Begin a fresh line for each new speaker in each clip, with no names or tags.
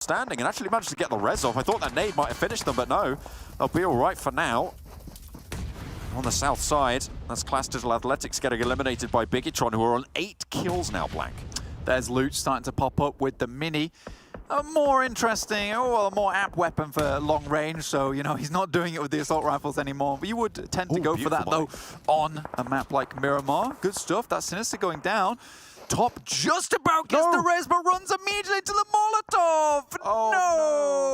standing and actually managed to get the res off. I thought that nade might have finished them, but no. They'll be all right for now. On the south side, that's Class Digital Athletics getting eliminated by Bigitron, who are on 8 kills now, Blank.
There's loot starting to pop up with the Mini. A more interesting, a more apt weapon for long range, so, you know, he's not doing it with the assault rifles anymore. But you would tend to go for that, though, on a map like Miramar. Good stuff. That Sinister going down. Top just about gets the res, but runs immediately to the Molotov.
Oh,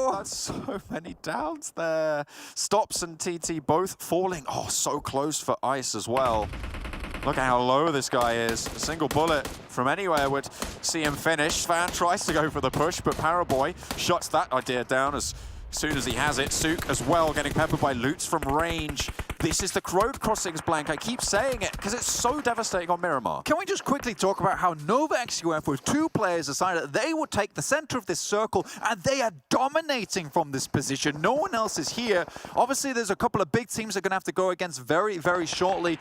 no! That's so many downs there. Stops and TT both falling. Oh, so close for Ice as well. Look at how low this guy is. A single bullet from anywhere would see him finish. Fan tries to go for the push, but Paraboy shuts that idea down as soon as he has it. Sook as well, getting peppered by loots from range. This is the road crossings, Blank. I keep saying it because it's so devastating on Miramar.
Can we just quickly talk about how Wwcd, with 2 players, decided that they would take the center of this circle, and they are dominating from this position. No one else is here. Obviously, there's a couple of big teams they're going to have to go against very, very shortly.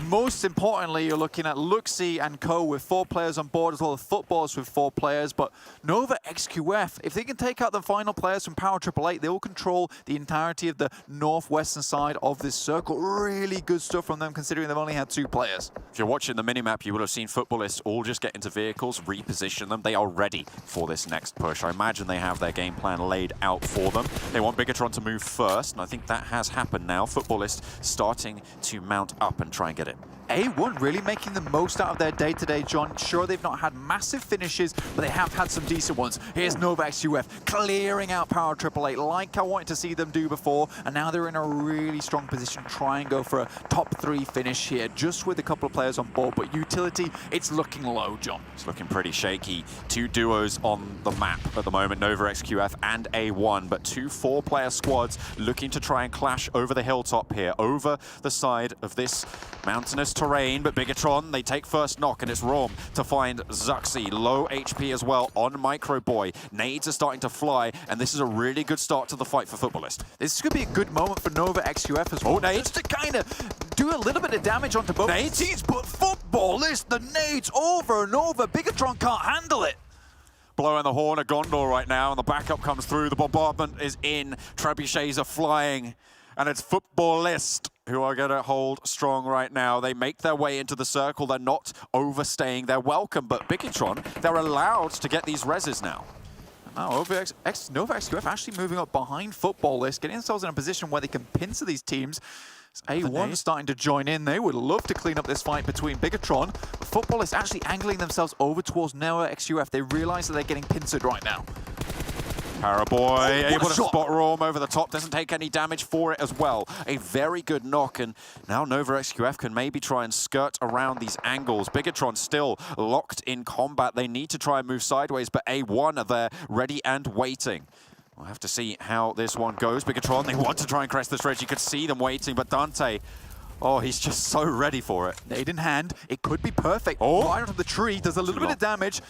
Most importantly, you're looking at Luxy and Co. with 4 players on board, as well as Footballers with 4 players. But Wwcd, if they can take out the final players from Power 888, they will control the entirety of the northwestern side of this circle. Really good stuff from them, considering they've only had 2 players.
If you're watching the minimap, you will have seen Footballists all just get into vehicles, reposition them. They are ready for this next push. I imagine they have their game plan laid out for them. They want Bigitron to move first, and I think that has happened now. Footballists starting to mount up and try and get it.
A1 really making the most out of their day-to-day, John. Sure, they've not had massive finishes, but they have had some decent ones. Here's Wwcd clearing out Power 888 like I wanted to see them do before, and now they're in a really strong position to try and go for a top 3 finish here, just with a couple of players on board. But utility, it's looking low, John.
It's looking pretty shaky. 2 duos on the map at the moment, Wwcd and A1, but 2 4-player squads looking to try and clash over the hilltop here, over the side of this mountainous terrain. But Bigitron, they take first knock, and it's Rom to find Zuxi. Low HP as well on Micro Boy. Nades are starting to fly, and this is a really good start to the fight for Footballist.
This could be a good moment for Wwcd as well.
Nades
just to kind of do a little bit of damage onto both teams, but Footballist, the nades over and over. Bigitron can't handle it.
Blowing the horn of Gondor right now, and the backup comes through. The bombardment is in. Trebuchets are flying, and it's Footballist who are going to hold strong right now. They make their way into the circle. They're not overstaying their welcome, but Bigitron, they're allowed to get these reses now.
Now, Wwcd actually moving up behind Footballist, getting themselves in a position where they can pincer these teams. A1 starting to join in. They would love to clean up this fight between Bigitron, but Footballist actually angling themselves over towards Wwcd. They realize that they're getting pincered right now.
Paraboy able to spot Rom over the top, doesn't take any damage for it as well. A very good knock, and now Wwcd can maybe try and skirt around these angles. Bigitron still locked in combat. They need to try and move sideways, but A1 are there ready and waiting. We'll have to see how this one goes. Bigitron, they want to try and crest this ridge. You could see them waiting, but Dante, oh, he's just so ready for it.
Nade in hand, it could be perfect. Right onto the tree, does a little bit of damage.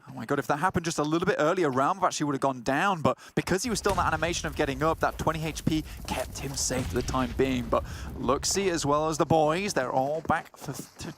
Oh my god, if that happened just a little bit earlier, Ram actually would have gone down, but because he was still in that animation of getting up, that 20 HP kept him safe for the time being. But Luxy, as well as the boys, they're all back for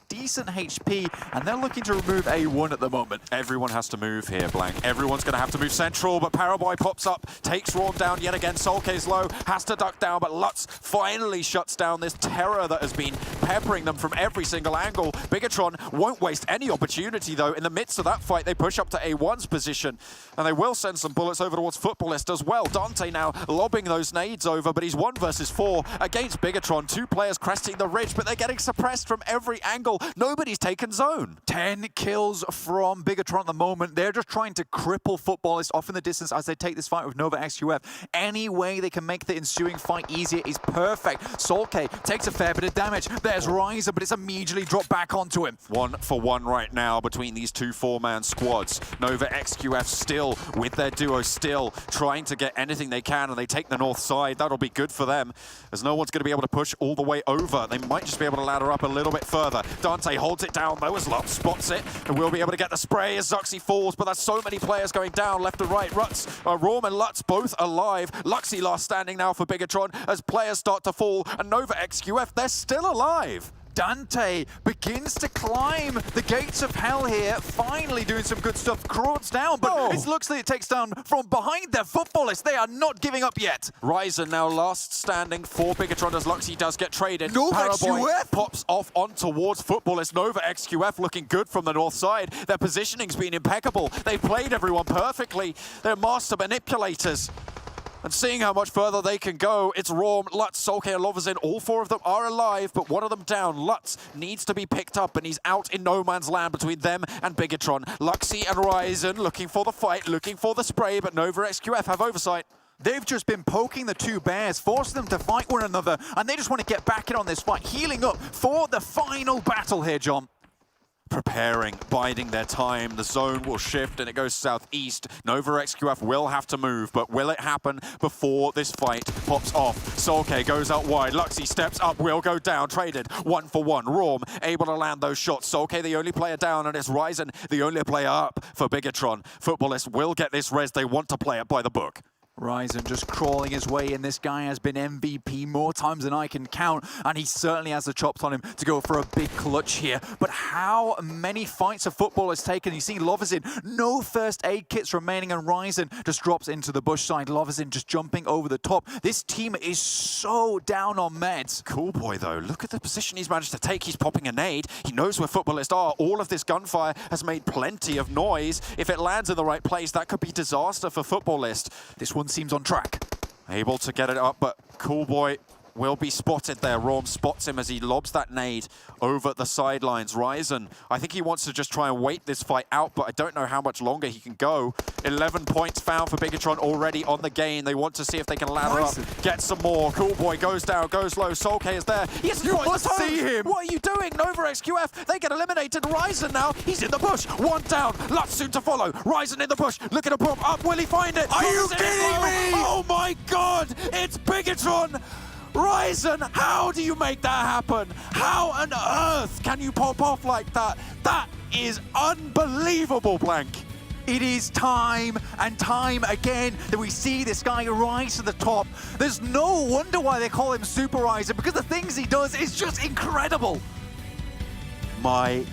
decent HP, and they're looking to remove A1 at the moment.
Everyone has to move here, Blank. Everyone's going to have to move central, but Paraboy pops up, takes Raw down yet again. Solke's low, has to duck down, but Lutz finally shuts down this terror that has been peppering them from every single angle. Bigitron won't waste any opportunity, though. In the midst of that fight, they push up to A1's position, and they will send some bullets over towards Footballist as well. Dante now lobbing those nades over, but he's 1 versus 4 against Bigitron. 2 players cresting the ridge, but they're getting suppressed from every angle. Nobody's taken zone.
10 kills from Bigitron at the moment. They're just trying to cripple Footballist off in the distance as they take this fight with Wwcd. Any way they can make the ensuing fight easier is perfect. Solke takes a fair bit of damage. There's Ryzer, but it's immediately dropped back onto him.
1 for 1 right now between these 2 4-man squads. Wwcd still with their duo, still trying to get anything they can, and they take the north side. That'll be good for them, as no one's going to be able to push all the way over. They might just be able to ladder up a little bit further. Dante holds it down though as Lutz spots it, and will be able to get the spray as Zuxi falls, but that's so many players going down left and right. Rom and Lutz both alive. Luxy last standing now for Bigitron as players start to fall, and Wwcd, they're still alive.
Dante begins to climb the gates of hell here, finally doing some good stuff. Crawls down, but it looks like it takes down from behind their footballists. They are not giving up yet.
Ryzen now last standing for Bigatron as Luxy does get traded.
Nova
Paraboy
XQF
pops off on towards Footballist. Nova XQF looking good from the north side. Their positioning's been impeccable. They've played everyone perfectly. They're master manipulators. And seeing how much further they can go, it's Raum, Lutz, Solkay, and Lovazin. All four of them are alive, but one of them down. Lutz needs to be picked up, and he's out in no man's land between them and Bigatron. Luxy and Ryzen looking for the fight, looking for the spray, but Nova XQF have oversight.
They've just been poking the two bears, forcing them to fight one another, and they just want to get back in on this fight, healing up for the final battle here, John.
Preparing, biding their time. The zone will shift and it goes southeast. Nova XQF will have to move, but will it happen before this fight pops off? Solkay goes out wide. Luxy steps up, will go down. Traded 1-for-1. Raum able to land those shots. Solkay the only player down, and it's Ryzen the only player up for Bigatron. Footballists will get this res. They want to play it by the book.
Ryzen just crawling his way in. This guy has been MVP more times than I can count, and he certainly has the chops on him to go for a big clutch here. But how many fights a football has taken? You see Lovazin, no first aid kits remaining, and Ryzen just drops into the bush side. Lovazin just jumping over the top. This team is so down on meds.
Cool boy, though. Look at the position he's managed to take. He's popping a nade. He knows where footballists are. All of this gunfire has made plenty of noise. If it lands in the right place, that could be disaster for footballist.
This one seems on track.
Able to get it up, but Cool Boy will be spotted there. Raum spots him as he lobs that nade over the sidelines. Ryzen, I think he wants to just try and wait this fight out, but I don't know how much longer he can go. 11 points found for Bigatron already on the gain. They want to see if they can ladder up, get some more. Cool Boy goes down, goes low. Solkay is there. He hasn't got the
see him.
What are you doing? Nova XQF, they get eliminated. Ryzen now, he's in the bush. One down, Lutz soon to follow. Ryzen in the bush, looking to pop up. Will he find it?
Are you kidding me?
Oh my God, it's Bigatron. Ryzen, how do you make that happen? How on earth can you pop off like that? That is unbelievable, Blank.
It is time and time again that we see this guy rise to the top. There's no wonder why they call him Super Ryzen, because the things he does is just incredible.
My